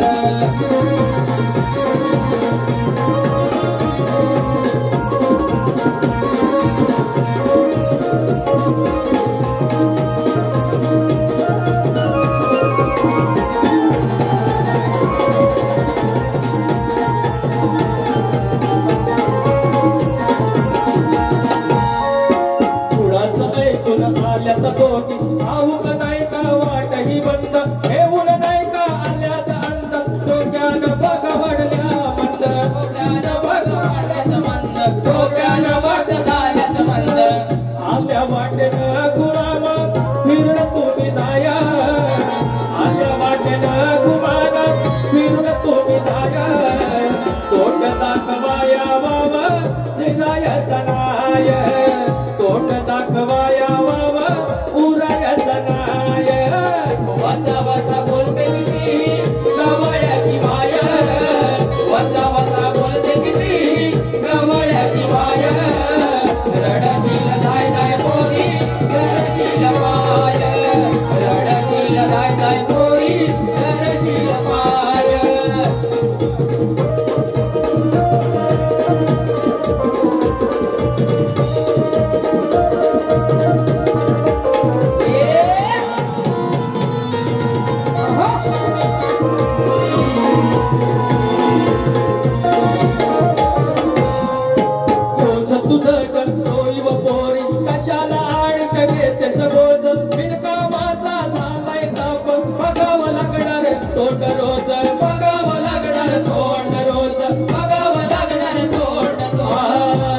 तोंड दाखवाया बाबा उरायाचा नाय. वचा वचा बोलते किती गवळ्याची वाय. वचा वचा बोलते किती गवळ्याची वाय. रडशील धाय धाय पोरी धरशील पाय. रडशील धाय धाय पोरी धरशील पाय.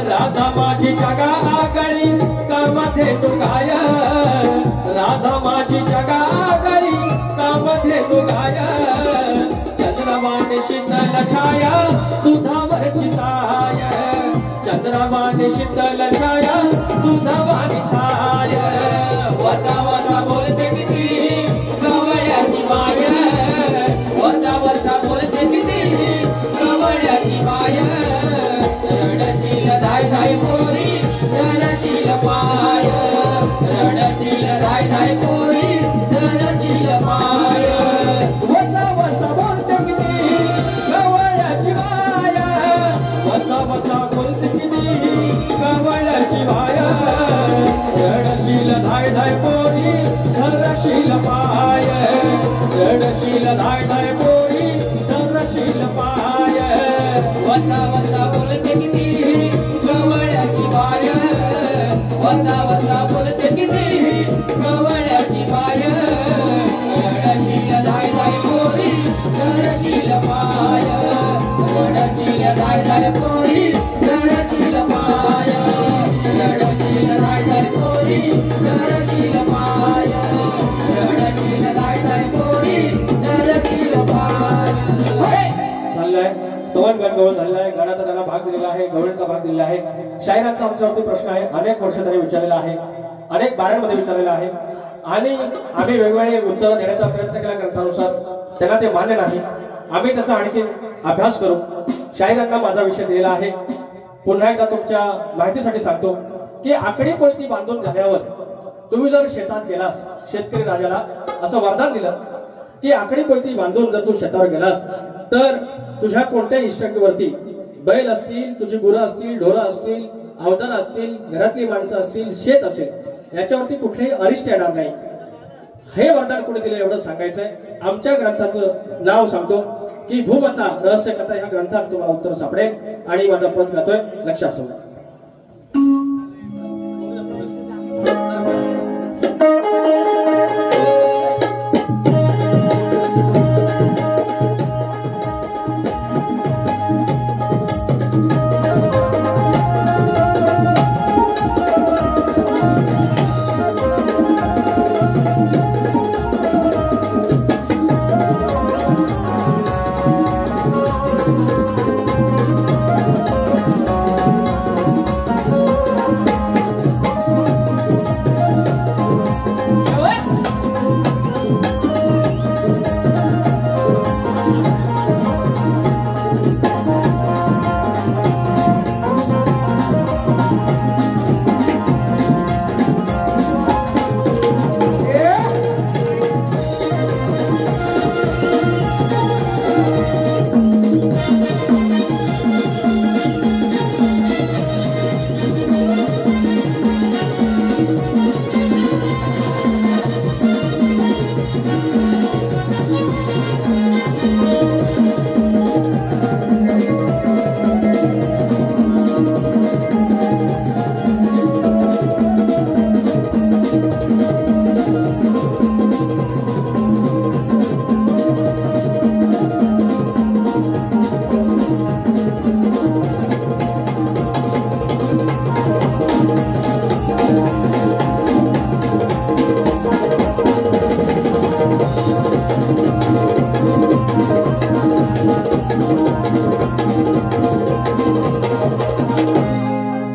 राधा माझी जगा आगळी कामाथे सुखाय. माझी जगागळी कामध्ये तुगाय चंद्रवाणी शीतल छाया दुधावरची साय चंद्रवाणी शीतल छाया दुधावानी छाय वचा वचा बोलते किती गवळ्याची बाय वचा वचा बोलते किती गवळ्याची बाय रडतील धाय धाय पोरी रडतील पाय रडतील धाय धाय पोरी रडतील पाय वचा वचा बोलते किती गवळ्याची बाय वचा वचा बोलते किती गवळ्याची बाय रडशील धाय धाय पोरी धरशील पाय रडशील धाय धाय पोरी धरशील पाय वचा वचा बोलते किती गवळ्याची बाय वचा वचा बोलते किती गवळ्याची बाय रडशील धाय धाय पोरी रडशील पाय रडशील धाय धाय पोरी रडशील पाय रडशील धाय धाय पोरी रडशील पाय रडशील धाय धाय पोरी रडशील पाय चाललाय स्तवन गणगवळ झालेला गाण्याचा त्यांना भाग दिलेला आहे गवळीचा भाग दिलेला आहे शायरांचा आमच्यावरती प्रश्न आहे अनेक वर्ष त्यांनी विचारलेला आहे अनेक बाऱ्यांमध्ये विचारलेला आहे आणि आम्ही वेगवेगळे उत्तर देण्याचा प्रयत्न केला ग्रंथानुसार त्यांना ते मान्य नाही आम्ही त्याचा आणखी अभ्यास करू शायरांना माझा विषय दिलेला आहे पुन्हा एकदा तुमच्या माहितीसाठी सांगतो की आकडी कोणती बांधून झाल्यावर तुम्ही जर शेतात गेलास शेतकरी राजाला असं वरदान दिलं की आकडी कोणती बांधून जर तू शेतावर गेलास तर तुझ्या कोणत्याही इष्टवरती बैल असतील तुझी गुरं असतील ढोरं असतील अवजार असतील घरातली माणसं असतील शेत असेल याच्यावरती कुठलेही अरिष्ट येणार नाही हे वरदान कोणी दिलं एवढं सांगायचंय आमच्या ग्रंथाचं नाव सांगतो की भूमता रहस्य कथा ह्या ग्रंथात तुम्हाला उत्तर सापडेल आणि माझा पद गातोय लक्ष असू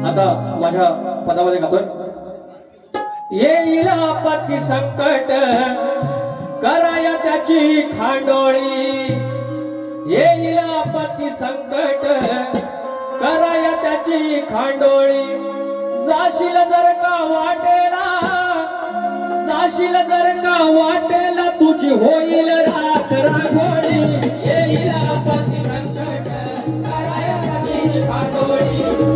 आता माझ्या पदामध्ये गातोय येईल आपत्ती संकट कराया त्याची खांडोळी येईल आपत्ती संकट कराया त्याची खांडोळी जाशील जर का वाटेला जाशील जर का वाटेला तुझी होईल राख राघोळी येईल आपत्ती संकट कराया त्याची खांडोळी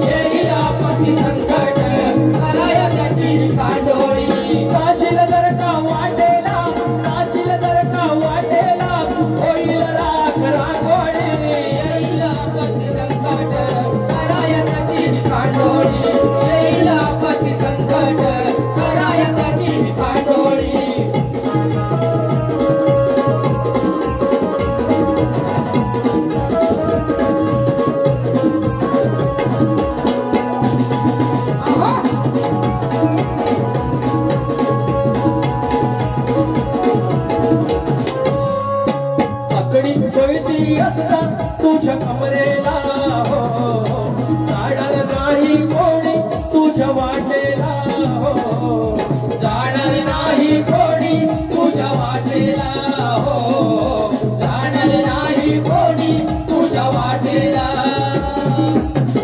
येईल आपत्ती संकट कराया त्याची खांडोळी जाशील जर का वाटेला जाशील जर का वाटेला होईल राख राघोळी येईल आपत्ती संकट कराया त्याची खांडोळी येईल आपत्ती संकट कराया त्याची खांडोळी वैती असता तुझ्या कमरेला हो जाणार नाही कोणी तुझ्या वाटेला हो जाणार नाही कोणी तुझ्या वाटेला हो जाणार नाही कोणी तुझ्या वाटेला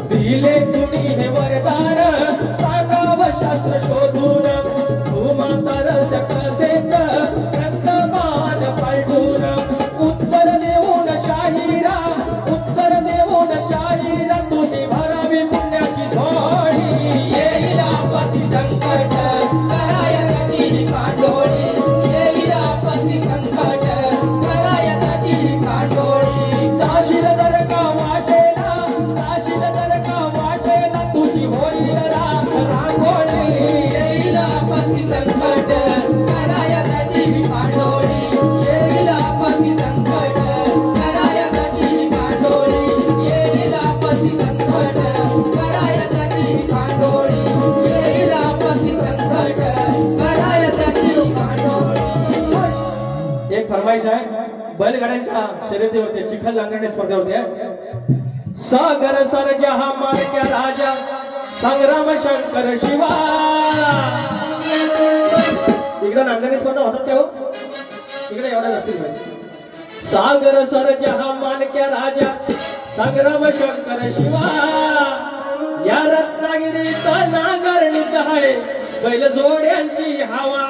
दिले कुणी हे वरदान सांगावं शास्त्र शोधून तू म्हातार सकतेच रक्तमान पालटून उत्तर देऊन शाहिरा तुम्ही भरावी पुण्याची झोळी येईल आपत्ती संकट करायची कांडोळी येईल आपत्ती संकट करायची कांडोळी जाशील जर का वाटेला तुझी होईल रांगोळी येईल आपत्ती संकट करायची कांडोळी येईल आपत्ती संकट करायची कांडोळी येईल आपत्ती संकट करायची कांडोळी येईल आपत्ती संकट करायची कांडोळी एक फरमाईश आहे बैलगाड्यांच्या शर्यतीवरती चिखल लांगरणे स्पर्धेवरती सागर सरजा हा मारक्या राजा संग्राम शंकर शिवा इकडे नांगरणी स्पर्धा होतात का हो इकडे एवढ्या नसतील सागर सरजा हा मानक्या राजा संग्राम शंकर शिवा या रत्नागिरीत नांगरणीत आहे बैलजोड्यांची हवा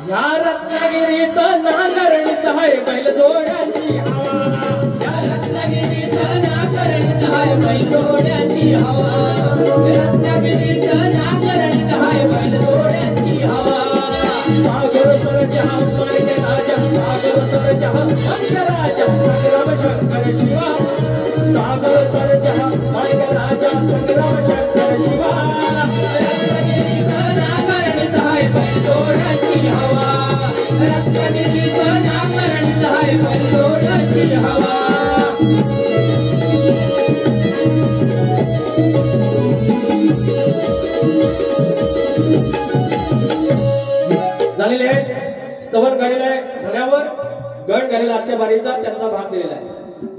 या रत्नागिरीत नांगरणीत आहे बैलजोड्यांची हवा या रत्नागिरीत नांगरणीत आहे बैलजोड्यांची हवा रत्नागिरीत नांगरणीत आहे बैलजोड्यांची हवा सागर सरजा मानक्या राजा सागर सरजा मानक्या राजा संग्राम शंकर शिवा सागर सरजा मानक्या राजा संग्राम शंकर शिवा रत्नागिरीत नांगरणीत आहे बैलजोड्यांची हवा रत्नागिरीत नांगरणीत आहे बैलजोड्यांची हवा झालेले स्तवन गालेला आहे धन्यावर गण गालेला आजच्या बारीचा त्यांचा भाग दिलेला आहे